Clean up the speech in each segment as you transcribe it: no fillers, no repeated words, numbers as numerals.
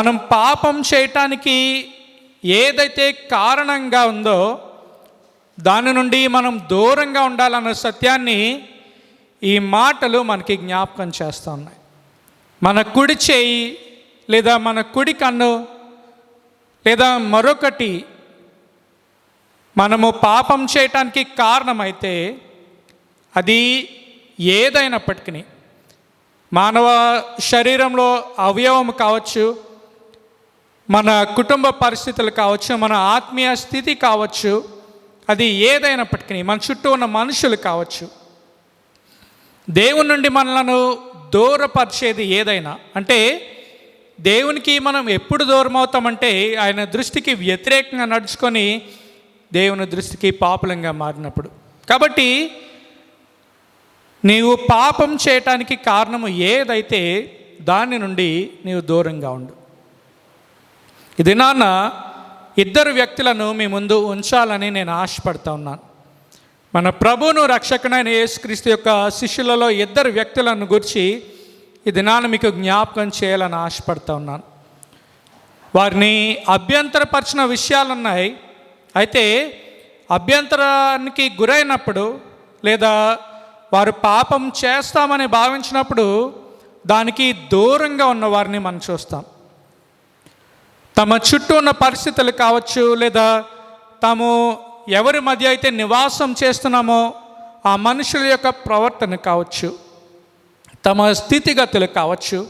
మనం పాపం చేయటానికి ఏదైతే కారణంగా ఉందో దాని నుండి మనం దూరంగా ఉండాలన్న సత్యాన్ని ఈ మాటలు మనకి జ్ఞాపకం చేస్తూ ఉన్నాయి. మన కుడి చేయి లేదా మన కుడి కన్ను లేదా మరొకటి మనము పాపం చేయటానికి కారణమైతే అది ఏదైనప్పటికీ మానవ శరీరంలో అవయవం కావచ్చు, మన కుటుంబ పరిస్థితులు కావచ్చు, మన ఆత్మీయ స్థితి కావచ్చు, అది ఏదైనప్పటికీ మన చుట్టూ ఉన్న మనుషులు కావచ్చు, దేవుని నుండి మనలను దూరపరిచేది ఏదైనా, అంటే దేవునికి మనం ఎప్పుడు దూరం అవుతామంటే ఆయన దృష్టికి వ్యతిరేకంగా నడుచుకొని దేవుని దృష్టికి పాపులంగా మారినప్పుడు. కాబట్టి నీవు పాపం చేయటానికి కారణము ఏదైతే దాని నుండి నీవు దూరంగా ఉండు. ఇది నాన్న ఇద్దరు వ్యక్తులను మీ ముందు ఉంచాలని నేను ఆశపడతా ఉన్నాను. మన ప్రభువును రక్షకునైన యేసుక్రీస్తు యొక్క శిష్యులలో ఇద్దరు వ్యక్తులను గురించి ఈ దినాన్ని మీకు జ్ఞాపకం చేయాలని ఆశపడతా ఉన్నాను. వారిని అభ్యంతరపరిచిన విషయాలు ఉన్నాయి. అయితే అభ్యంతరానికి గురైనప్పుడు లేదా వారు పాపం చేస్తామని భావించినప్పుడు దానికి దూరంగా ఉన్న వారిని మనం చూస్తాం. తమ చుట్టూ ఉన్న పరిస్థితులు కావచ్చు, లేదా తాము ఎవరి మధ్య అయితే నివాసం చేస్తున్నామో ఆ మనుషుల యొక్క ప్రవర్తన కావచ్చు, తమ స్థితిగతులు కావచ్చు,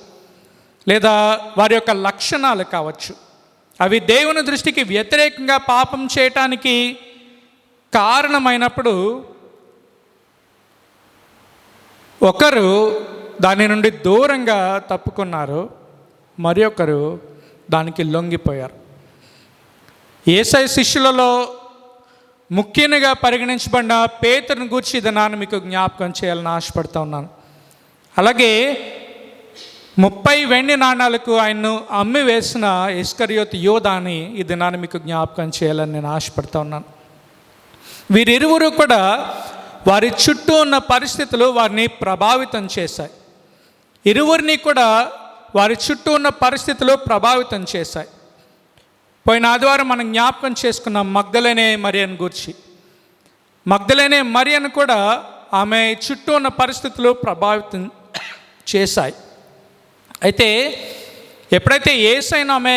లేదా వారి యొక్క లక్షణాలు కావచ్చు, అవి దేవుని దృష్టికి వ్యతిరేకంగా పాపం చేయటానికి కారణమైనప్పుడు ఒకరు దాని నుండి దూరంగా తప్పుకున్నారు, మరి ఒకరు దానికి లొంగిపోయారు. యేసయ్య శిష్యులలో ముఖ్యంగా పరిగణించబడిన పేతురుని గూర్చి దినాన్ని మీకు జ్ఞాపకం చేయాలని ఆశపడుతూ ఉన్నాను. అలాగే 30 వెండి నాణాలకు ఆయన్ను అమ్మి వేసిన ఇస్కరియోతు యూదాని ఈ దినాన్ని మీకు జ్ఞాపకం చేయాలని నేను ఆశపడుతూ ఉన్నాను. వీరిరువురు కూడా వారి చుట్టూ ఉన్న పరిస్థితులు వారిని ప్రభావితం చేశాయి. ఇరువురిని కూడా వారి చుట్టూ ఉన్న పరిస్థితులు ప్రభావితం చేశాయి. పోయిన ఆదివారం మనం జ్ఞాపకం చేసుకున్నాం మగ్దలేనే మరియను గూర్చి. మగ్దలేనే మరియను కూడా ఆమె చుట్టూ ఉన్న పరిస్థితులు ప్రభావితం చేశాయి. అయితే ఎప్పుడైతే యేసయ్యను ఆమె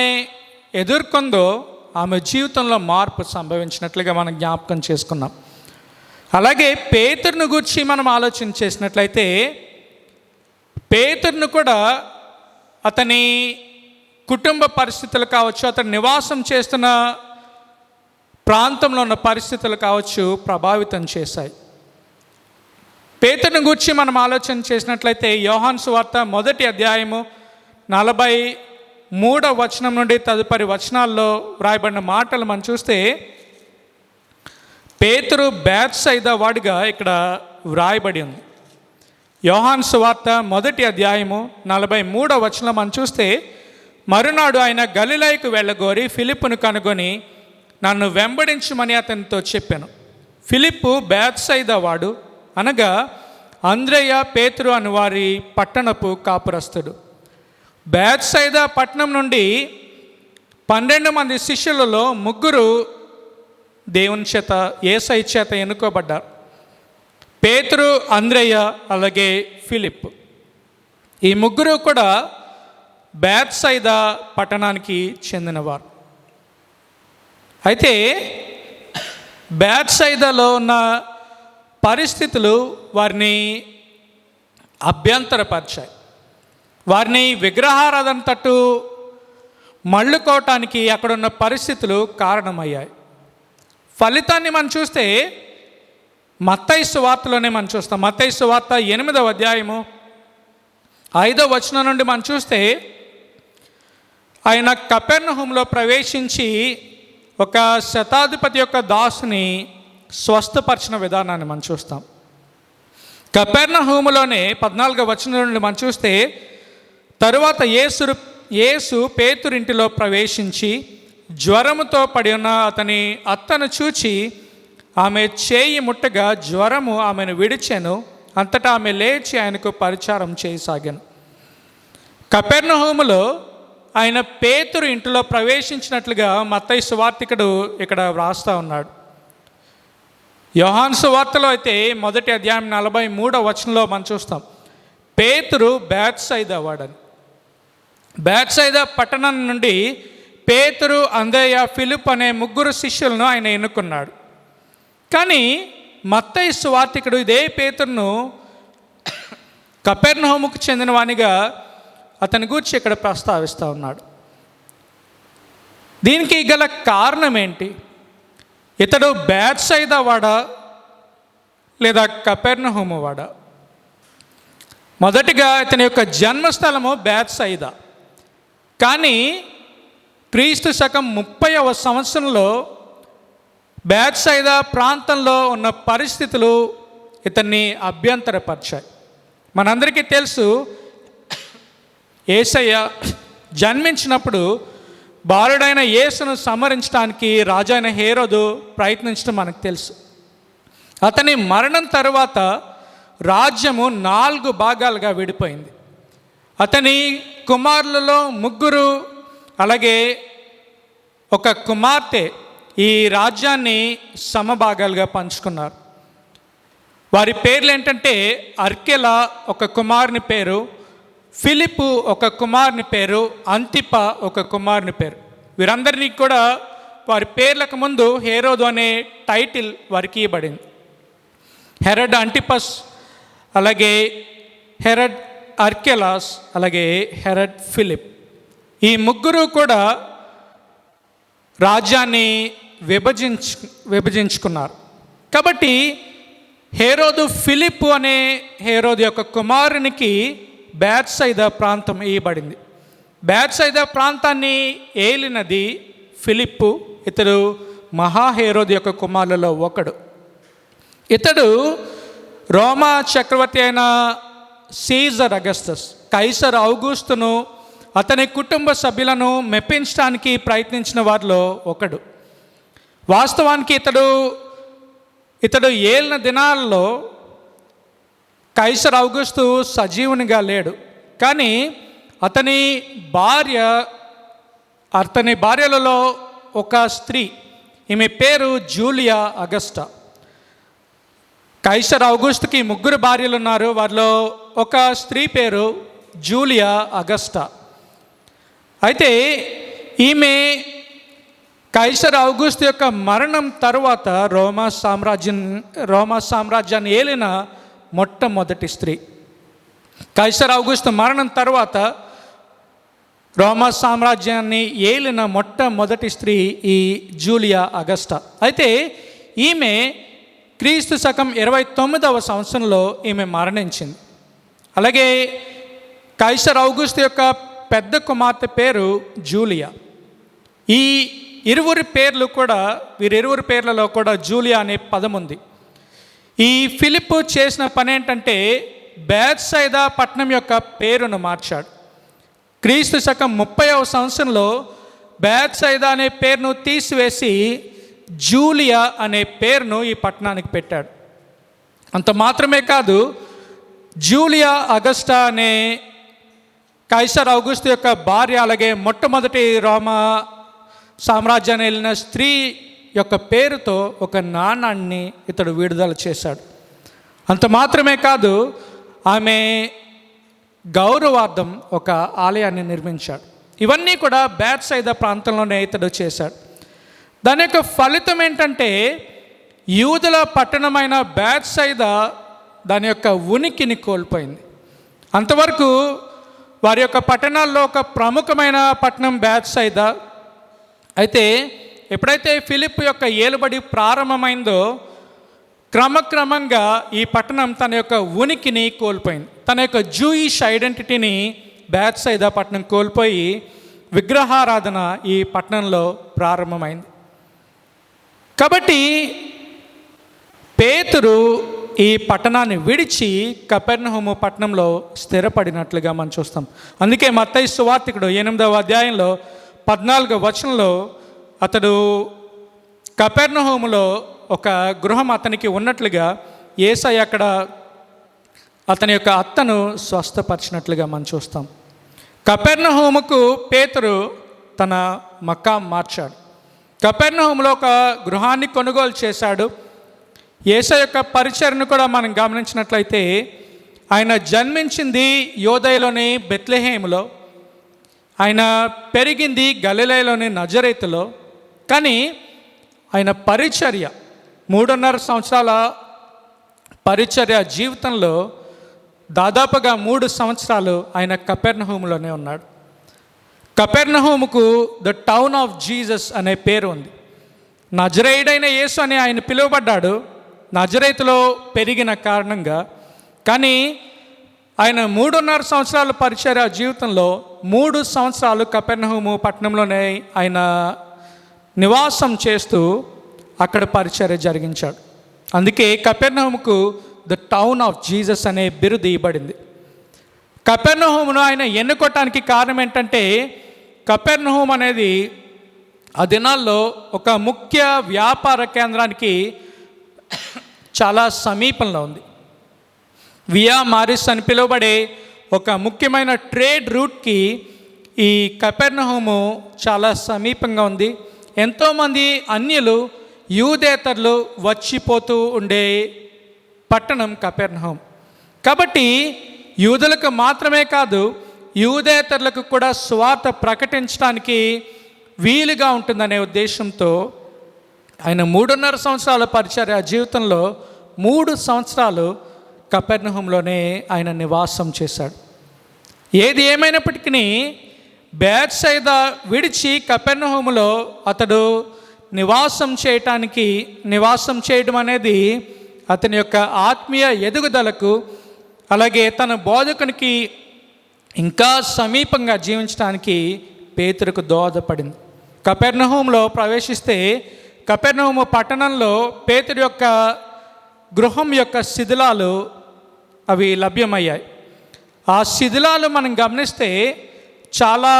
ఎదుర్కొందో ఆమె జీవితంలో మార్పు సంభవించినట్లుగా మనం జ్ఞాపకం చేసుకున్నాం. అలాగే పేతురును గురించి మనం ఆలోచన చేసినట్లయితే పేతురును కూడా అతని కుటుంబ పరిస్థితులు కావచ్చు, అతను నివాసం చేస్తున్న ప్రాంతంలో ఉన్న పరిస్థితులు కావచ్చు ప్రభావితం చేశాయి. పేతురును గురించి మనం ఆలోచన చేసినట్లయితే యోహాను సువార్త 1వ అధ్యాయము 43వ వచనం నుండి తదుపరి వచనాల్లో వ్రాయబడిన మాటలు మనం చూస్తే పేతురు బేత్సైదా వాడిగా ఇక్కడ వ్రాయబడి ఉంది. యోహాను సువార్త 1వ అధ్యాయము 43వ వచనం మనం చూస్తే, మరునాడు ఆయన గలిలయకు వెళ్ళగోరి ఫిలిప్పును కనుగొని నన్ను వెంబడించమని అతనితో చెప్పాను. ఫిలిప్పు బేత్సైదా వాడు, అనగా అంద్రెయ పేతురు అని వారి పట్టణపు కాపురస్తుడు. బేత్సైదా పట్టణం నుండి 12 మంది శిష్యులలో 3 దేవుని చేత యేసయ్య చేత ఎన్నుకోబడ్డారు. పేతురు, అంద్రెయ, అలాగే ఫిలిప్. ఈ 3 కూడా బేత్సైదా పట్టణానికి చెందినవారు. అయితే బేత్సైదాలో ఉన్న పరిస్థితులు వారిని అభ్యంతరపరిచాయి. వారిని విగ్రహారాధన తట్టు మళ్ళుకోవటానికి అక్కడున్న పరిస్థితులు కారణమయ్యాయి. ఫలితాన్ని మనం చూస్తే మత్తయి సువార్తలోనే మనం చూస్తాం. మత్తయి సువార్త 8వ అధ్యాయము 5వ వచనం నుండి మనం చూస్తే ఆయన కపెర్నహూములో ప్రవేశించి ఒక శతాధిపతి యొక్క దాసుని స్వస్థపరిచిన విధానాన్ని మనం చూస్తాం. కపెర్నహూములోనే 14వ వచనం నుండి మనం చూస్తే, తరువాత యేసు పేతురింటిలో ప్రవేశించి జ్వరముతో పడి ఉన్న అతని అత్తను చూచి ఆమె చేయి ముట్టగా జ్వరము ఆమెను విడిచెను. అంతటా ఆమె లేచి ఆయనకు పరిచారం చేయసాగాను. కపెర్నహూములో ఆయన పేతురు ఇంటిలో ప్రవేశించినట్లుగా మత్తయి సువార్తికుడు ఇక్కడ వ్రాస్తూ ఉన్నాడు. యోహాను సువార్తలో అయితే 1వ అధ్యాయం 43వ వచనంలో మనం చూస్తాం, పేతురు బేత్సైదా వాడని. బేత్సైదా పట్టణం నుండి పేతురు, అంద్రెయ, ఫిలిప్ అనే 3 శిష్యులను ఆయన ఎన్నుకున్నాడు. కానీ మత్తయి సువార్తికుడు ఇదే పేతురును కపెర్నహూముకు చెందినవానిగా అతని గురించి ఇక్కడ ప్రస్తావిస్తూ ఉన్నాడు. దీనికి గల కారణం ఏంటి? ఇతడు బేత్సైదా వాడా లేదా కపెర్నహూము వాడా? మొదటిగా ఇతని యొక్క జన్మస్థలము బేత్సైదా. కానీ క్రీస్తు శకం 30వ సంవత్సరంలో బేత్సైదా ప్రాంతంలో ఉన్న పరిస్థితులు ఇతన్ని అభ్యంతరపరిచాయి. మనందరికీ తెలుసు, యేసయ్య జన్మించినప్పుడు బాలుడైన యేసును సంహరించడానికి రాజైన హేరోదు ప్రయత్నించడం మనకు తెలుసు. అతని మరణం తరువాత రాజ్యము 4 భాగాలుగా విడిపోయింది. అతని కుమారులలో 3 అలాగే ఒక కుమార్తె ఈ రాజ్యాన్ని సమభాగాలుగా పంచుకున్నారు. వారి పేర్లు ఏంటంటే, అర్కెలా ఒక కుమారుని పేరు, ఫిలిప్పు ఒక కుమారుని పేరు, అంతిప ఒక కుమారుని పేరు. వీరందరినీ కూడా వారి పేర్లకు ముందు హేరోదు అనే టైటిల్ వారికి ఇవ్వబడింది. హెరడ్ అంటిపస్, అలాగే హెరడ్ అర్కెలాస్, అలాగే హెరడ్ ఫిలిప్. ఈ 3 కూడా రాజ్యాన్ని విభజించుకున్నారు. కాబట్టి హేరోదు ఫిలిప్ అనే హేరోదు యొక్క కుమారునికి బేత్సైదా ప్రాంతం ఇవ్వబడింది. బేత్సైదా ప్రాంతాన్ని ఏలినది ఫిలిప్పు. ఇతడు మహాహేరోదు యొక్క కుమారులలో ఒకడు. ఇతడు రోమా చక్రవర్తి అయిన సీజర్ అగస్టస్, కైసర్ ఔగుస్తును, అతని కుటుంబ సభ్యులను మెప్పించడానికి ప్రయత్నించిన వారిలో ఒకడు. వాస్తవానికి ఇతడు ఏలిన దినాల్లో కైసర్ ఔగుస్తు సజీవునిగా లేడు. కానీ అతని భార్యలలో ఒక స్త్రీ, ఈమె పేరు జూలియా అగస్టా. కైసర్ ఔగుస్తుకి 3 భార్యలు ఉన్నారు. వారిలో ఒక స్త్రీ పేరు జూలియా అగస్టా. అయితే ఈమె కైసర్ ఔగుస్తు యొక్క మరణం తరువాత రోమా సామ్రాజ్యాన్ని ఏలిన మొట్టమొదటి స్త్రీ. కైసర్ ఔగుస్తు మరణం తర్వాత రోమా సామ్రాజ్యాన్ని ఏలిన మొట్టమొదటి స్త్రీ ఈ జూలియా అగస్టా. అయితే ఈమె క్రీస్తు శకం 29వ సంవత్సరంలో ఈమె మరణించింది. అలాగే కైసర్ ఔగుస్తు యొక్క పెద్ద కుమార్తె పేరు జూలియా. వీరిరువురి పేర్లలో కూడా జూలియా అనే పదం ఉంది. ఈ ఫిలిప్పు చేసిన పని ఏంటంటే, బేత్సైదా పట్టణం యొక్క పేరును మార్చాడు. క్రీస్తు శకం 30వ సంవత్సరంలో బేత్సైదా అనే పేరును తీసివేసి జూలియా అనే పేరును ఈ పట్టణానికి పెట్టాడు. అంత మాత్రమే కాదు, జూలియా అగస్టా అనే కైసర్ ఔగుస్తు యొక్క భార్య, అలాగే మొట్టమొదటి రోమా సామ్రాజ్యాన్ని వెళ్ళిన స్త్రీ యొక్క పేరుతో ఒక నాణాన్ని ఇతడు విడుదల చేశాడు. అంత మాత్రమే కాదు, ఆమె గౌరవార్థం ఒక ఆలయాన్ని నిర్మించాడు. ఇవన్నీ కూడా బేత్సైదా ప్రాంతంలోనే ఇతడు చేశాడు. దాని యొక్క ఫలితం ఏంటంటే, యూదుల పట్టణమైన బేత్సైదా దాని యొక్క ఉనికిని కోల్పోయింది. అంతవరకు వారి యొక్క పట్టణాల్లో ఒక ప్రముఖమైన పట్టణం బేత్సైదా. అయితే ఎప్పుడైతే ఫిలిప్ యొక్క ఏలుబడి ప్రారంభమైందో క్రమక్రమంగా ఈ పట్టణం తన యొక్క ఉనికిని కోల్పోయింది. తన యొక్క జూయిష్ ఐడెంటిటీని బేత్సైదా పట్టణం కోల్పోయి విగ్రహారాధన ఈ పట్టణంలో ప్రారంభమైంది. కాబట్టి పేతురు ఈ పట్టణాన్ని విడిచి కపెర్నహూము పట్టణంలో స్థిరపడినట్లుగా మనం చూస్తాం. అందుకే మత్తయి సువార్తికుడు 8వ అధ్యాయంలో 14వ వచనంలో అతడు కపెర్నహూములో ఒక గృహం అతనికి ఉన్నట్లుగా యేసయ్య అక్కడ అతని యొక్క అత్తను స్వస్థపరిచినట్లుగా మనం చూస్తాం. కపెర్నహూముకు పేతురు తన మక్కా మార్చాడు. కపెర్నహూములో ఒక గృహాన్ని కొనుగోలు చేశాడు. యేసు యొక్క పరిచర్ను కూడా మనం గమనించినట్లయితే ఆయన జన్మించింది యోదయలోని బెత్లెహేములో, ఆయన పెరిగింది గలిలయలోని నజరేతులో. కానీ ఆయన పరిచర్య 3.5 సంవత్సరాల పరిచర్య జీవితంలో దాదాపుగా 3 సంవత్సరాలు ఆయన కపెర్నహూములోనే ఉన్నాడు. కపెర్నహూముకు ద టౌన్ ఆఫ్ జీసస్ అనే పేరు ఉంది. నజరేయుడైన యేసు అని ఆయన పిలువబడ్డాడు నజరేతులో పెరిగిన కారణంగా. కానీ ఆయన 3.5 సంవత్సరాల పరిచర్య జీవితంలో 3 సంవత్సరాలు కపెర్నహూము పట్టణంలోనే ఆయన నివాసం చేస్తూ అక్కడ పరిచర్య జరిగించాడు. అందుకే కపెర్నహూముకు ద టౌన్ ఆఫ్ జీసస్ అనే బిరుదు ఇవ్వబడింది. కపెర్నహూమును ఆయన ఎన్నుకోవటానికి కారణం ఏంటంటే, కపెర్నహూము అనేది ఆ దినాల్లో ఒక ముఖ్య వ్యాపార కేంద్రానికి చాలా సమీపంలో ఉంది. వియా మారిస్ అని పిలువబడే ఒక ముఖ్యమైన ట్రేడ్ రూట్కి ఈ కపెర్నహూము చాలా సమీపంగా ఉంది. ఎంతోమంది అన్యులు యూదేతరులు వచ్చిపోతూ ఉండే పట్టణం కపెర్నహూము. కాబట్టి యూదులకు మాత్రమే కాదు, యూదేతరులకు కూడా సువార్త ప్రకటించడానికి వీలుగా ఉంటుందనే ఉద్దేశంతో ఆయన 3.5 సంవత్సరాల పరిచర్య జీవితంలో 3 సంవత్సరాలు కపెర్నహూములోనే ఆయన నివాసం చేశాడు. ఏది ఏమైనప్పటికీ బేత్సైదా విడిచి కపెర్నహూములో అతడు నివాసం చేయడం అనేది అతని యొక్క ఆత్మీయ ఎదుగుదలకు, అలాగే తన బోధకునికి ఇంకా సమీపంగా జీవించడానికి పేతురుకు దోహదపడింది. కపెర్నహూములో ప్రవేశిస్తే కపెర్నహూము పట్టణంలో పేతురు యొక్క గృహం యొక్క శిథిలాలు అవి లభ్యమయ్యాయి. ఆ శిథిలాలు మనం గమనిస్తే చాలా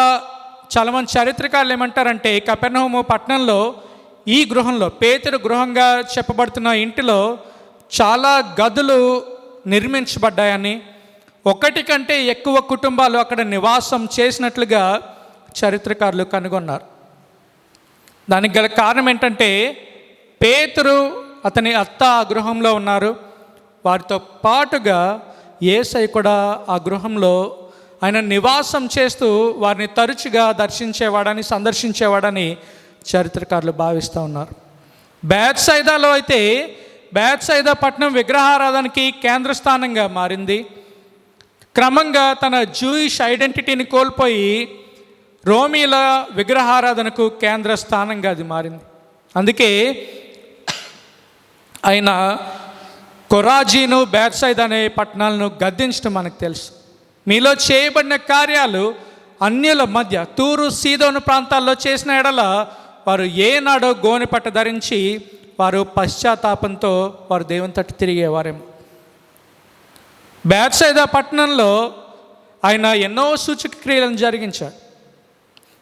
మంది చరిత్రకారులు ఏమంటారంటే, కపెర్నహూము పట్టణంలో ఈ గృహంలో పేతురు గృహంగా చెప్పబడుతున్న ఇంటిలో చాలా గదులు నిర్మించబడ్డాయని, 1 కంటే ఎక్కువ కుటుంబాలు అక్కడ నివాసం చేసినట్లుగా చరిత్రకారులు కనుగొన్నారు. దానికి గల కారణం ఏంటంటే, పేతురు అతని అత్త ఆ గృహంలో ఉన్నారు. వారితో పాటుగా యేసయ్య కూడా ఆ గృహంలో ఆయన నివాసం చేస్తూ వారిని తరచుగా సందర్శించేవాడని చరిత్రకారులు భావిస్తూ ఉన్నారు. బేత్సైదాలో అయితే బేత్సైదా పట్టణం విగ్రహారాధనకి కేంద్రస్థానంగా మారింది. క్రమంగా తన జూయిష్ ఐడెంటిటీని కోల్పోయి రోమీల విగ్రహారాధనకు కేంద్ర స్థానంగా అది మారింది. అందుకే ఆయన కొరాజీను, బేత్సైదా అనే పట్టణాలను గద్దించడం మనకు తెలుసు. మీలో చేయబడిన కార్యాలు అన్యుల మధ్య తూరు సీదోను ప్రాంతాల్లో చేసిన ఎడల వారు ఏనాడో గోనెపట్ట ధరించి వారు పశ్చాత్తాపంతో వారు దేవుని తట్టు తిరిగేవారేమో. బేత్సైదా పట్టణంలో ఆయన ఎన్నో సూచక క్రియలను జరిగించాడు.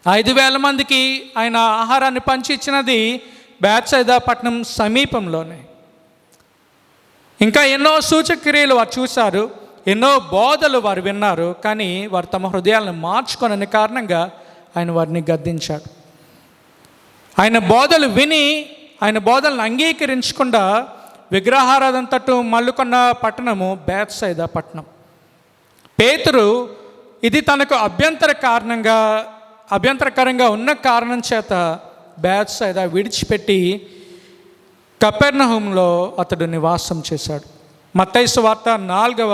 5,000 మందికి ఆయన ఆహారాన్ని పంచి ఇచ్చినది బేత్సైదా పట్టణం సమీపంలోనే. ఇంకా ఎన్నో సూచక క్రియలు వారు చూశారు, ఎన్నో బోధలు వారు విన్నారు. కానీ వారు తమ హృదయాలను మార్చుకోనని కారణంగా ఆయన వారిని గద్దించాడు. ఆయన బోధలు విని ఆయన బోధలను అంగీకరించకుండా విగ్రహారాధన తట్టు మల్లుకొన్న పట్టణము బేత్సైదా పట్టణం. పేతురు ఇది తనకు అభ్యంతరకరంగా ఉన్న కారణం చేత బేత్సైదా విడిచిపెట్టి కపెర్నహూములో అతడు నివాసం చేశాడు. మత్తయి సువార్త 4వ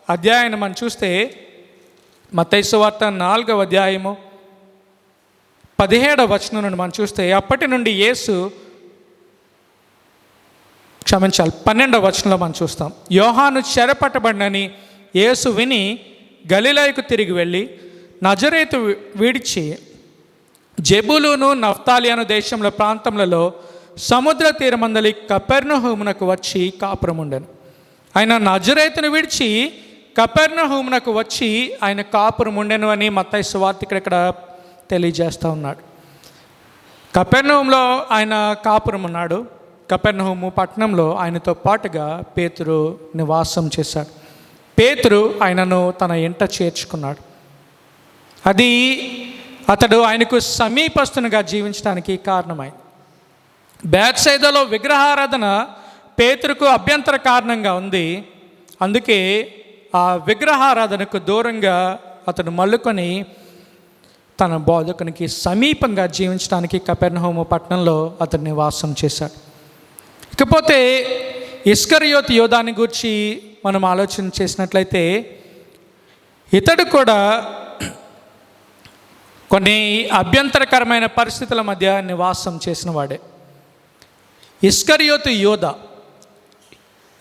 అధ్యాయాన్ని మనం చూస్తే, మత్తయి సువార్త 4వ అధ్యాయము 17వ వచనం నుండి మనం చూస్తే, అప్పటి నుండి యేసు 12వ వచనంలో మనం చూస్తాం, యోహాను చెరపట్టబడినని యేసు విని గలిలయకు తిరిగి వెళ్ళి నజరేతు విడిచి జెబూలూను నఫ్తాలి అను దేశంలో ప్రాంతములలో సముద్ర తీరమందలి కపెర్నహూమునకు వచ్చి కాపురం ఉండెను. ఆయన నజరేతును విడిచి కపెర్నహూమునకు వచ్చి ఆయన కాపురం ఉండెను అని మత్తయి సువార్త ఇక్కడ తెలియజేస్తూ ఉన్నాడు. కపెర్నహూములో ఆయన కాపురం ఉన్నాడు. కపెర్నహూము పట్టణంలో ఆయనతో పాటుగా పేతురు నివాసం చేశాడు. పేతురు ఆయనను తన ఇంట చేర్చుకున్నాడు. అది అతడు ఆయనకు సమీపస్తునిగా జీవించడానికి కారణమైంది. బేత్సైదాలో విగ్రహారాధన పేతురుకు అభ్యంతర కారణంగా ఉంది. అందుకే ఆ విగ్రహారాధనకు దూరంగా అతను మల్లుకొని తన బోధకునికి సమీపంగా జీవించడానికి కపెర్నహూము పట్టణంలో అతను నివాసం చేశాడు. ఇకపోతే ఇస్కరియోతు యోధాని గురించి మనం ఆలోచన చేసినట్లయితే ఇతడు కూడా కొన్ని అభ్యంతరకరమైన పరిస్థితుల మధ్య నివాసం చేసిన వాడే. ఇస్కరియోతు యోధ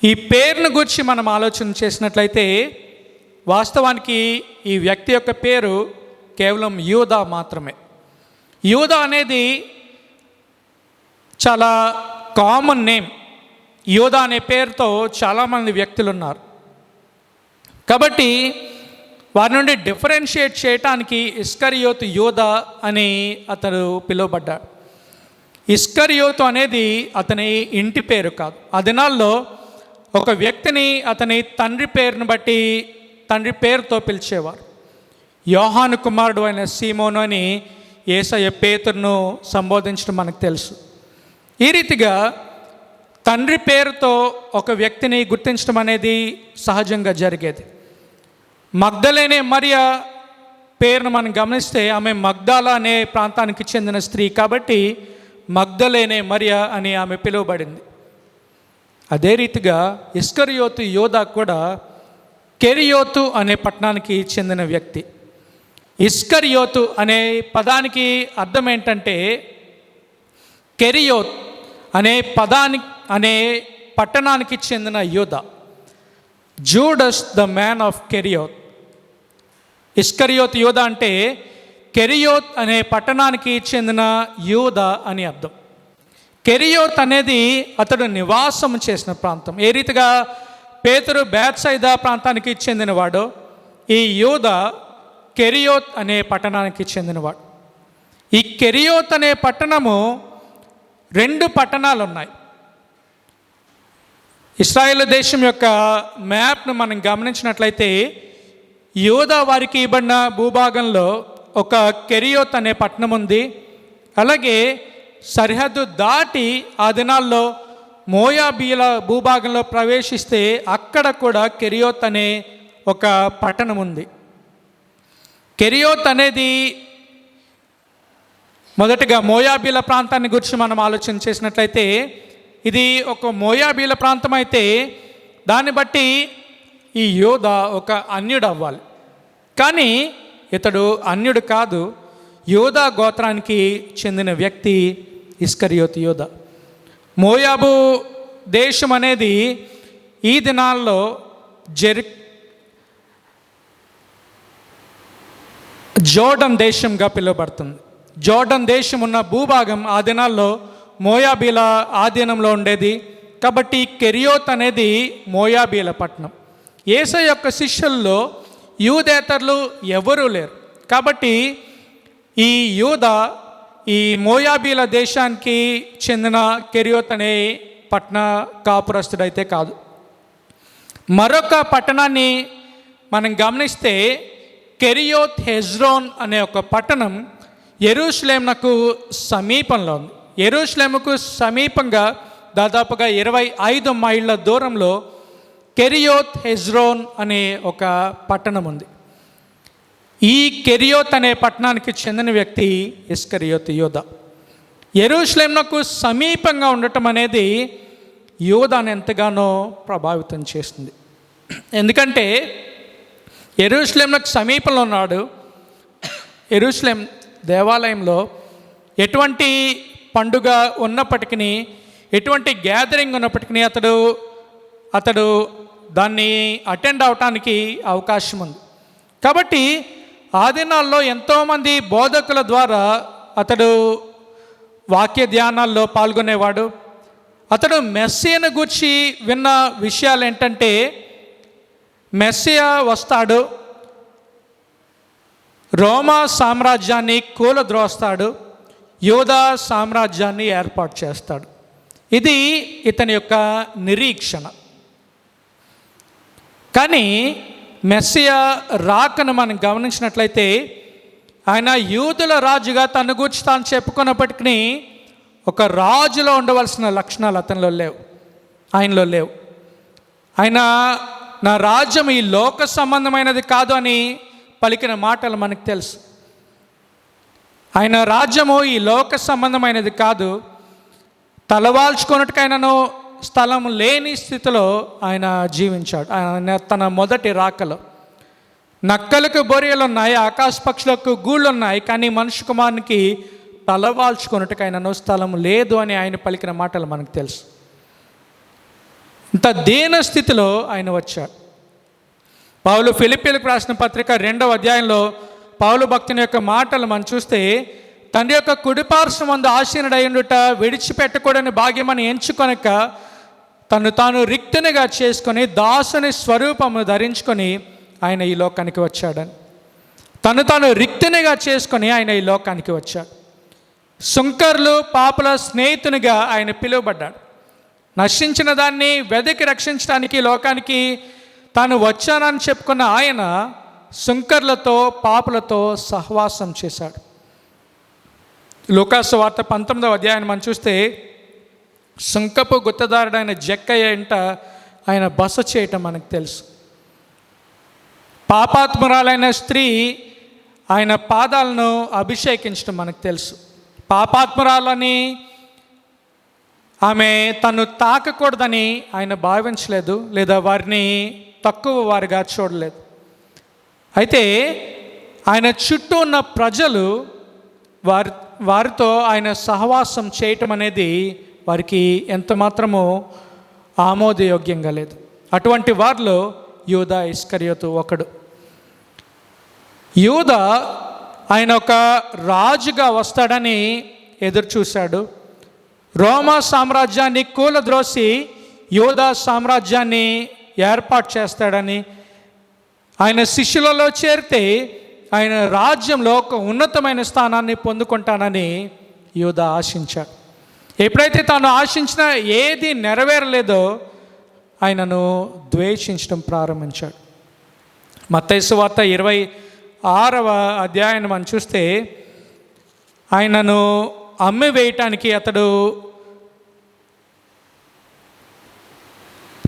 ఈ పేరును గురించి మనం ఆలోచన చేసినట్లయితే వాస్తవానికి ఈ వ్యక్తి యొక్క పేరు కేవలం యూదా మాత్రమే. యూదా అనేది చాలా కామన్ నేమ్. యూదా అనే పేరుతో చాలామంది వ్యక్తులు ఉన్నారు. కాబట్టి వారి నుండి డిఫరెన్షియేట్ చేయటానికి ఇస్కరియోతు యూదా అని అతడు పిలువబడ్డాడు. ఇస్కరియోతు అనేది అతని ఇంటి పేరు కాదు. ఆ దినాల్లో ఒక వ్యక్తిని అతని తండ్రి పేరును బట్టి తండ్రి పేరుతో పిలిచేవారు. యోహాను కుమారుడు అయిన సీమోను అని యేసయ్య పేతురును సంబోధించడం మనకు తెలుసు. ఈ రీతిగా తండ్రి పేరుతో ఒక వ్యక్తిని గుర్తించడం అనేది సహజంగా జరిగేది. మగ్దలేనే మరియ పేరును మనం గమనిస్తే ఆమె మగ్దాల అనే ప్రాంతానికి చెందిన స్త్రీ కాబట్టి మగ్దలేనే మరియ అని ఆమె పిలువబడింది. అదే రీతిగా ఇస్కరియోతు యోధా కూడా కెరియోతు అనే పట్టణానికి చెందిన వ్యక్తి. ఇస్కరియోతు అనే పదానికి అర్థం ఏంటంటే కెరియోత్ అనే పట్టణానికి చెందిన యోధ. Judas the man of కెరియోత్. Iscariot యోధ అంటే కెరియోత్ అనే పట్టణానికి చెందిన యోధ అని అర్థం. కెరియోత్ అనేది అతడు నివాసం చేసిన ప్రాంతం. ఏ రీతిగా పేతురు బేత్సైదా ప్రాంతానికి చెందినవాడో ఈ యోధ కెరియోత్ అనే పట్టణానికి చెందినవాడు. ఈ కెరియోత్ అనే పట్టణము 2 పట్టణాలు ఉన్నాయి. ఇశ్రాయేలు దేశం యొక్క మ్యాప్ను మనం గమనించినట్లయితే యోధా వారికి ఇవ్వబడిన భూభాగంలో ఒక కెరియోత్ అనే పట్టణం ఉంది. అలాగే సరిహద్దు దాటి ఆ దినాల్లో మోయాబీల భూభాగంలో ప్రవేశిస్తే అక్కడ కూడా కెరియోత్ అనే ఒక పట్టణం ఉంది. కెరియోత్ అనేది మొదటగా మోయాబీల ప్రాంతాన్ని గురించి మనం ఆలోచన చేసినట్లయితే ఇది ఒక మోయాబీల ప్రాంతం అయితే దాన్ని బట్టి ఈ యోధ ఒక అన్యుడు అవ్వాలి. కానీ ఇతడు అన్యుడు కాదు. యోధా గోత్రానికి చెందిన వ్యక్తి ఇస్కరియోతు యోధ. మోయాబు దేశం అనేది ఈ దినాల్లో జోర్డన్ దేశంగా పిలువబడుతుంది. జోర్డన్ దేశం ఉన్న భూభాగం ఆ దినాల్లో మోయాబీల ఆధీనంలో ఉండేది. కాబట్టి కెరియోత్ అనేది మోయాబీల పట్టణం. యేసయ్య యొక్క శిష్యుల్లో యూదేతరులు ఎవరూ లేరు. కాబట్టి ఈ యూద ఈ మోయాబీల దేశానికి చెందిన కెరియోత్ అనే పట్టణ కాపురస్తుడైతే కాదు. మరొక పట్టణాన్ని మనం గమనిస్తే కెరియోత్ హెజ్రోన్ అనే ఒక పట్టణం యెరూషలేమునకు సమీపంలో ఉంది. యెరూషలేముకు సమీపంగా దాదాపుగా 25 మైళ్ళ దూరంలో కెరియోత్ హెజ్రోన్ అనే ఒక పట్టణం ఉంది. ఈ కెరియోత్ అనే పట్టణానికి చెందిన వ్యక్తి ఇస్కరియోతు యోధ. యెరూషలేమునకు సమీపంగా ఉండటం అనేది యోధాను ఎంతగానో ప్రభావితం చేస్తుంది. ఎందుకంటే యెరూషలేమునకు సమీపంలో ఉన్నాడు. యెరూషలేం దేవాలయంలో ఎటువంటి పండుగ ఉన్నప్పటికీ, ఎటువంటి గ్యాదరింగ్ ఉన్నప్పటికీ అతడు దాన్ని అటెండ్ అవటానికి అవకాశం ఉంది. కాబట్టి ఆ దినాల్లో ఎంతోమంది బోధకుల ద్వారా అతడు వాక్య ధ్యానాల్లో పాల్గొనేవాడు. అతడు మెస్సియాను గూర్చి విన్న విషయాలు ఏంటంటే మెస్సియా వస్తాడు, రోమా సామ్రాజ్యాన్ని కూలద్రోస్తాడు, యూదా సామ్రాజ్యాన్ని ఏర్పాటు చేస్తాడు. ఇది ఇతని యొక్క నిరీక్షణ. కానీ మెస్సియా రాకను మనం గమనించినట్లయితే ఆయన యూదుల రాజుగా తన గురించి తాను చెప్పుకున్నప్పటికీ ఒక రాజులో ఉండవలసిన లక్షణాలు అతనిలో లేవు, ఆయనలో లేవు. ఆయన నా రాజ్యం ఈ లోక సంబంధమైనది కాదు అని పలికిన మాటలు మనకు తెలుసు. ఆయన రాజ్యము ఈ లోక సంబంధమైనది కాదు. తలవాల్చుకున్నట్టుకైనాను స్థలం లేని స్థితిలో ఆయన జీవించాడు. ఆయన తన మొదటి రాకలో నక్కలకు బొరియలు ఉన్నాయి, ఆకాశ పక్షులకు గూళ్ళు ఉన్నాయి, కానీ మనుష్య కుమారునికి తలవాల్చుకున్నట్టుకైనాను స్థలం లేదు అని ఆయన పలికిన మాటలు మనకు తెలుసు. ఇంత దీన స్థితిలో ఆయన వచ్చాడు. పౌలు ఫిలిప్పీలకు రాసిన పత్రిక 2వ అధ్యాయంలో పౌలు భక్తుని యొక్క మాటలు మనం చూస్తే, తండ్రి యొక్క కుడిపార్శ్వమందు ఆసీనుడైండుట విడిచిపెట్టకూడని భాగ్యమని ఎంచుకొనక తను తాను రిక్తునిగా చేసుకొని దాసుని స్వరూపము ధరించుకొని ఆయన ఈ లోకానికి వచ్చాడని. తను తాను రిక్తునిగా చేసుకొని ఆయన ఈ లోకానికి వచ్చాడు. సుంకర్లు పాపుల స్నేహితునిగా ఆయన పిలువబడ్డాడు. నశించిన దాన్ని వెదకి రక్షించడానికి లోకానికి తాను వచ్చానని చెప్పుకున్న ఆయన సుంకర్లతో పాపులతో సహవాసం చేశాడు. లూకాసు వార్త 19వ అధ్యాయాన్ని మనం చూస్తే, సుంకపు గుత్తదారుడైన జక్కయ్య ఇంట ఆయన బస చేయటం మనకు తెలుసు. పాపాత్మురాలైన స్త్రీ ఆయన పాదాలను అభిషేకించడం మనకు తెలుసు. పాపాత్మురాలని ఆమె తను తాకకూడదని ఆయన భావించలేదు, లేదా వారిని తక్కువ వారిగా చూడలేదు. అయితే ఆయన చుట్టూ ఉన్న ప్రజలు వారితో ఆయన సహవాసం చేయటం అనేది వారికి ఎంత మాత్రమో ఆమోదయోగ్యంగా లేదు. అటువంటి వారిలో యూదా ఇస్కరియోతు ఒకడు. యూదా ఆయన ఒక రాజుగా వస్తాడని ఎదురు చూశాడు. రోమా సామ్రాజ్యాన్ని కూలద్రోసి యూదా సామ్రాజ్యాన్ని ఏర్పాటు చేస్తాడని, ఆయన శిష్యులలో చేరితే ఆయన రాజ్యంలో ఒక ఉన్నతమైన స్థానాన్ని పొందుకుంటానని యూదా ఆశించాడు. ఎప్పుడైతే తాను ఆశించిన ఏది నెరవేరలేదో ఆయనను ద్వేషించడం ప్రారంభించాడు. మత్తయి సువార్త 26వ అధ్యాయాన్ని మనం చూస్తే, ఆయనను అమ్మి వేయటానికి అతడు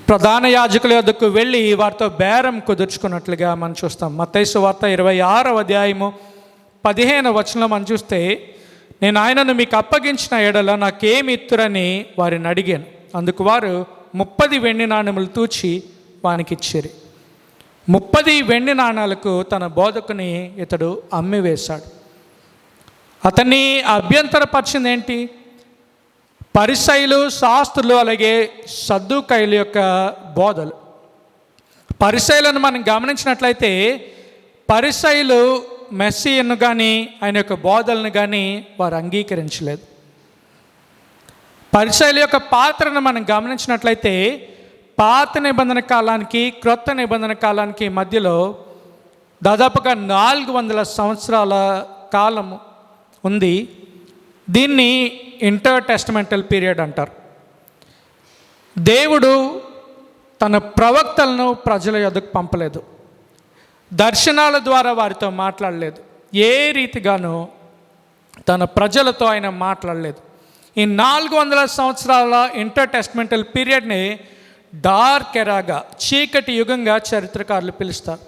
ప్రధాన యాజకుల వద్దకు వెళ్ళి వారితో బేరం కుదుర్చుకున్నట్లుగా మనం చూస్తాం. మత్తయి సువార్త 26వ అధ్యాయము 15వ వచనంలో మనం చూస్తే, నేను ఆయనను మీకు అప్పగించిన ఎడల నాకేమి ఇత్తురని వారిని అడిగాను. అందుకు వారు 30 వెండి నాణెములు తూచి వానికి ఇచ్చిరి. 30 వెండి నాణాలకు తన బోధకుని ఇతడు అమ్మివేశాడు. అతన్ని అభ్యంతరపరిచింది ఏంటి? పరిసయ్యులు, శాస్త్రులు, అలాగే సద్దూకయ్యుల యొక్క బోధలు. పరిసయ్యులను మనం గమనించినట్లయితే పరిసయ్యులు మెస్సీయను కానీ ఆయన యొక్క బోధలను కానీ వారు అంగీకరించలేదు. పరిసయ్యుల యొక్క పాత్రను మనం గమనించినట్లయితే పాత నిబంధన కాలానికి క్రొత్త నిబంధన కాలానికి మధ్యలో దాదాపుగా 400 సంవత్సరాల కాలం ఉంది. దీన్ని ఇంటర్ టెస్టమెంటల్ పీరియడ్ అంటారు. దేవుడు తన ప్రవక్తలను ప్రజల యొద్దకు పంపలేదు, దర్శనాల ద్వారా వారితో మాట్లాడలేదు, ఏ రీతిగానూ తన ప్రజలతో ఆయన మాట్లాడలేదు. ఈ 400 సంవత్సరాల ఇంటర్ టెస్టమెంటల్ పీరియడ్ని డార్క్ ఎరాగా, చీకటి యుగంగా చరిత్రకారులు పిలుస్తారు.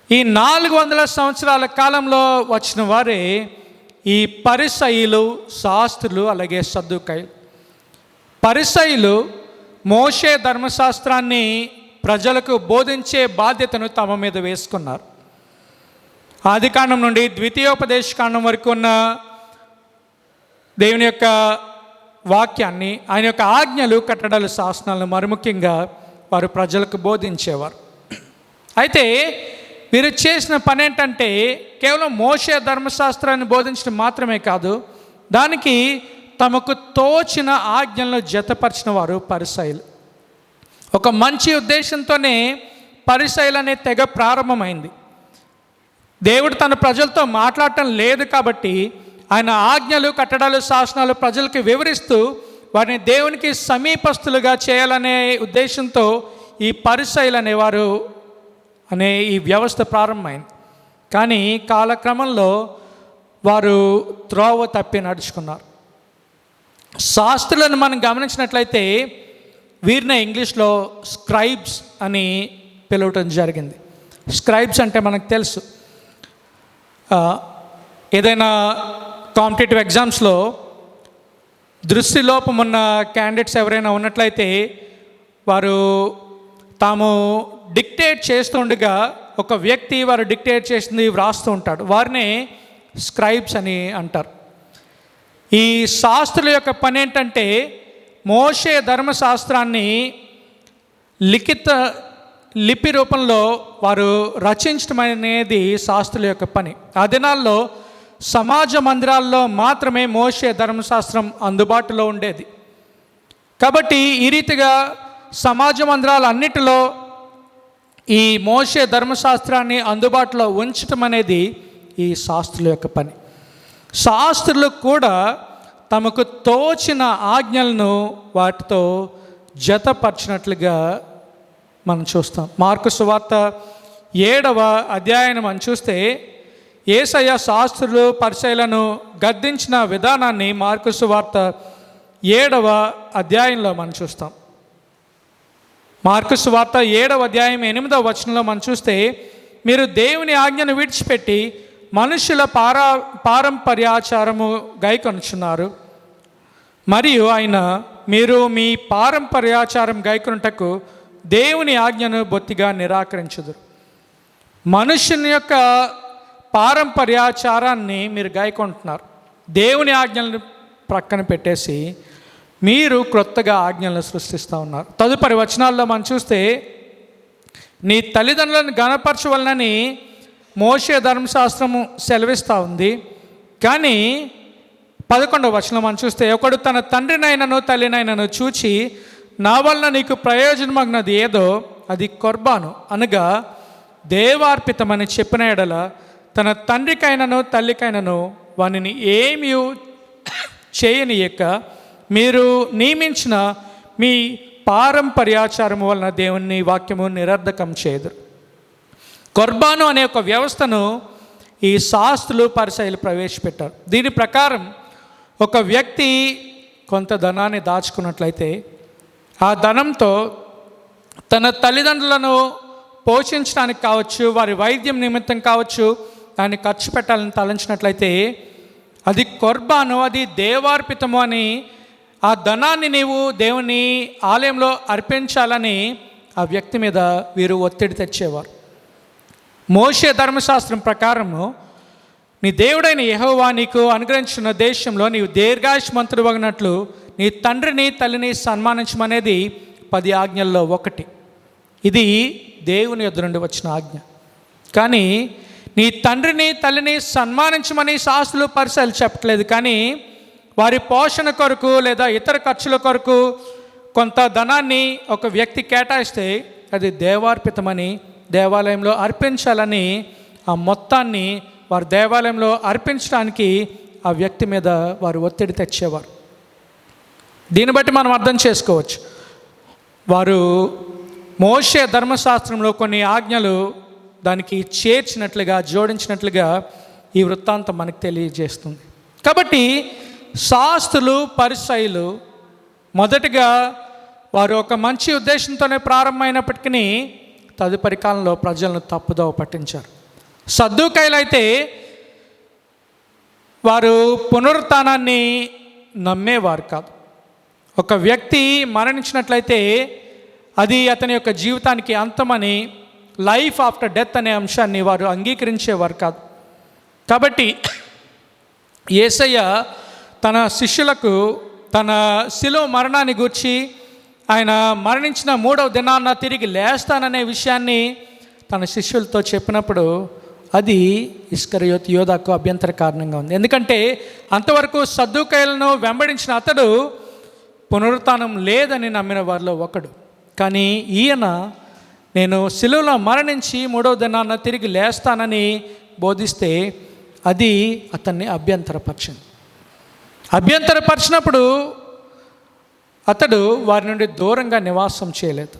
ఈ 400 సంవత్సరాల కాలంలో వచ్చిన వారే ఈ పరిసయ్యులు, శాస్త్రులు, అలాగే సద్దూకయ్యులు. పరిసయ్యులు మోషే ధర్మశాస్త్రాన్ని ప్రజలకు బోధించే బాధ్యతను తమ మీద వేసుకున్నారు. ఆదికాండం నుండి ద్వితీయోపదేశకాండం వరకు ఉన్న దేవుని యొక్క వాక్యాన్ని, ఆయన యొక్క ఆజ్ఞలు, కట్టడలు, శాసనాలను మరుముఖ్యంగా వారు ప్రజలకు బోధించేవారు. అయితే వీరు చేసిన పని ఏంటంటే కేవలం మోషే ధర్మశాస్త్రాన్ని బోధించడం మాత్రమే కాదు, దానికి తమకు తోచిన ఆజ్ఞలను జతపరిచిన వారు పరిసయ్యులు. ఒక మంచి ఉద్దేశంతోనే పరిసయ్యులు అనే తెగ ప్రారంభమైంది. దేవుడు తన ప్రజలతో మాట్లాడటం లేదు కాబట్టి ఆయన ఆజ్ఞలు, కట్టడాలు, శాసనాలు ప్రజలకు వివరిస్తూ వారిని దేవునికి సమీపస్తులుగా చేయాలనే ఉద్దేశంతో ఈ పరిసయ్యులు అనేవారు అనే ఈ వ్యవస్థ ప్రారంభమైంది. కానీ కాలక్రమంలో వారు త్రోవ తప్పి నడుచుకున్నారు. శాస్త్రులను మనం గమనించినట్లయితే వీరినే ఇంగ్లీష్లో స్క్రైబ్స్ అని పిలవటం జరిగింది. స్క్రైబ్స్ అంటే మనకు తెలుసు, ఏదైనా కాంపిటేటివ్ ఎగ్జామ్స్లో దృష్టిలోపం ఉన్న క్యాండిడేట్స్ ఎవరైనా ఉన్నట్లయితే వారు తాము డిక్టేట్ చేస్తుండగా ఒక వ్యక్తి వారు డిక్టేట్ చేసింది వ్రాస్తూ ఉంటాడు, వారినే స్క్రైబ్స్ అని అంటారు. ఈ శాస్త్రుల యొక్క పని ఏంటంటే మోషే ధర్మశాస్త్రాన్ని లిపి రూపంలో వారు రచించడం అనేది శాస్త్రుల యొక్క పని. ఆ దినాల్లో సమాజ మందిరాల్లో మాత్రమే మోషే ధర్మశాస్త్రం అందుబాటులో ఉండేది. కాబట్టి ఈ రీతిగా సమాజ మందిరాలు అన్నిటిలో ఈ మోషే ధర్మశాస్త్రాన్ని అందుబాటులో ఉంచటం అనేది ఈ శాస్త్రుల యొక్క పని. శాస్త్రులు కూడా తమకు తోచిన ఆజ్ఞలను వాటితో జతపరిచినట్లుగా మనం చూస్తాం. మార్కు సువార్త 7వ అధ్యాయాన్ని మనం చూస్తే యేసయ్య శాస్త్రులు పరిసయ్యులను గద్దించిన విధానాన్ని మార్కు సువార్త 7వ అధ్యాయంలో మనం చూస్తాం. మార్కు సువార్త 7వ అధ్యాయం 8వ వచనంలో మనం చూస్తే, మీరు దేవుని ఆజ్ఞను విడిచిపెట్టి మనుషుల పారంపర్యాచారము గైకొనుచున్నారు, మరియు ఆయన మీరు మీ పారంపర్యాచారం గైకొనుటకు దేవుని ఆజ్ఞను బొత్తిగా నిరాకరించుదురు. మనుషుని యొక్క పారంపర్యాచారాన్ని మీరు గైకొంటున్నారు, దేవుని ఆజ్ఞలను ప్రక్కన పెట్టేసి మీరు క్రొత్తగా ఆజ్ఞలను సృష్టిస్తూ ఉన్నారు. తదుపరి వచనాల్లో మనం చూస్తే, నీ తల్లిదండ్రులను గణపరచవలనని మోషే ధర్మశాస్త్రము సెలవిస్తూ ఉంది, కానీ 11వ వచనం మనం చూస్తే, ఒకడు తన తండ్రినైనను తల్లినైనను చూచి నా వలన నీకు ప్రయోజనమగినది ఏదో అది కొర్బాను అనగా దేవార్పితమని చెప్పిన ఎడల తన తండ్రికైనను తల్లికైనను వానిని ఏమీ చేయనియక మీరు నియమించిన మీ పారంపర్యాచారము వలన దేవుని వాక్యము నిరర్ధకం చేయదు. కొర్బాను అనే ఒక వ్యవస్థను ఈ శాస్త్రులు పరిసయ్యులు ప్రవేశపెట్టారు. దీని ప్రకారం ఒక వ్యక్తి కొంత ధనాన్ని దాచుకున్నట్లయితే ఆ ధనంతో తన తల్లిదండ్రులను పోషించడానికి కావచ్చు, వారి వైద్యం నిమిత్తం కావచ్చు, దాన్ని ఖర్చు పెట్టాలని తలంచినట్లయితే అది కొర్బాను, అది దేవార్పితము అని ఆ ధనాన్ని నీవు దేవుని ఆలయంలో అర్పించాలని ఆ వ్యక్తి మీద వీరు ఒత్తిడి తెచ్చేవారు. మోషే ధర్మశాస్త్రం ప్రకారము నీ దేవుడైన యెహోవా నీకు అనుగ్రహించిన దేశంలో నీవు దీర్ఘాయుష్మంతుడు వగినట్లు నీ తండ్రిని తల్లిని సన్మానించమనేది 10 ఆజ్ఞల్లో ఒకటి. ఇది దేవుని యొద్ద నుండి వచ్చిన ఆజ్ఞ. కానీ నీ తండ్రిని తల్లిని సన్మానించమని శాస్త్రులు పరిసయ్యులు చెప్పట్లేదు, కానీ వారి పోషణ కొరకు లేదా ఇతర ఖర్చుల కొరకు కొంత ధనాన్ని ఒక వ్యక్తి కేటాయిస్తే అది దేవార్పితమని దేవాలయంలో అర్పించాలని ఆ మొత్తాన్ని వారు దేవాలయంలో అర్పించడానికి ఆ వ్యక్తి మీద వారు ఒత్తిడి తెచ్చేవారు. దీన్ని బట్టి మనం అర్థం చేసుకోవచ్చు, వారు మోషే ధర్మశాస్త్రంలో కొన్ని ఆజ్ఞలు దానికి చేర్చినట్లుగా జోడించినట్లుగా ఈ వృత్తాంతం మనకు తెలియజేస్తుంది. కాబట్టి శాస్త్రులు పరిసయ్యులు మొదటిగా వారు ఒక మంచి ఉద్దేశంతోనే ప్రారంభమైనప్పటికీ తదుపరి కాలంలో ప్రజలను తప్పుదోవ పట్టించారు. సద్దూకయ్యులు అయితే వారు పునరుత్థానాన్ని నమ్మేవారు కాదు. ఒక వ్యక్తి మరణించినట్లయితే అది అతని యొక్క జీవితానికి అంతమని, లైఫ్ ఆఫ్టర్ డెత్ అనే అంశాన్ని వారు అంగీకరించేవారు కాదు. కాబట్టి యేసయ్య తన శిష్యులకు తన శిలువ మరణాన్ని గూర్చి ఆయన మరణించిన 3వ దినాన తిరిగి లేస్తాననే విషయాన్ని తన శిష్యులతో చెప్పినప్పుడు అది ఇస్కరియోతు యోధాకు అభ్యంతర కారణంగా ఉంది. ఎందుకంటే అంతవరకు సద్దూకయ్యులను వెంబడించిన అతడు పునరుత్థానం లేదని నమ్మిన వారిలో ఒకడు. కానీ ఈయన నేను శిలువలో మరణించి 3వ దినాన తిరిగి లేస్తానని బోధిస్తే అది అతన్ని అభ్యంతరపరిచినప్పుడు అతడు వారి నుండి దూరంగా నివాసం చేయలేదు.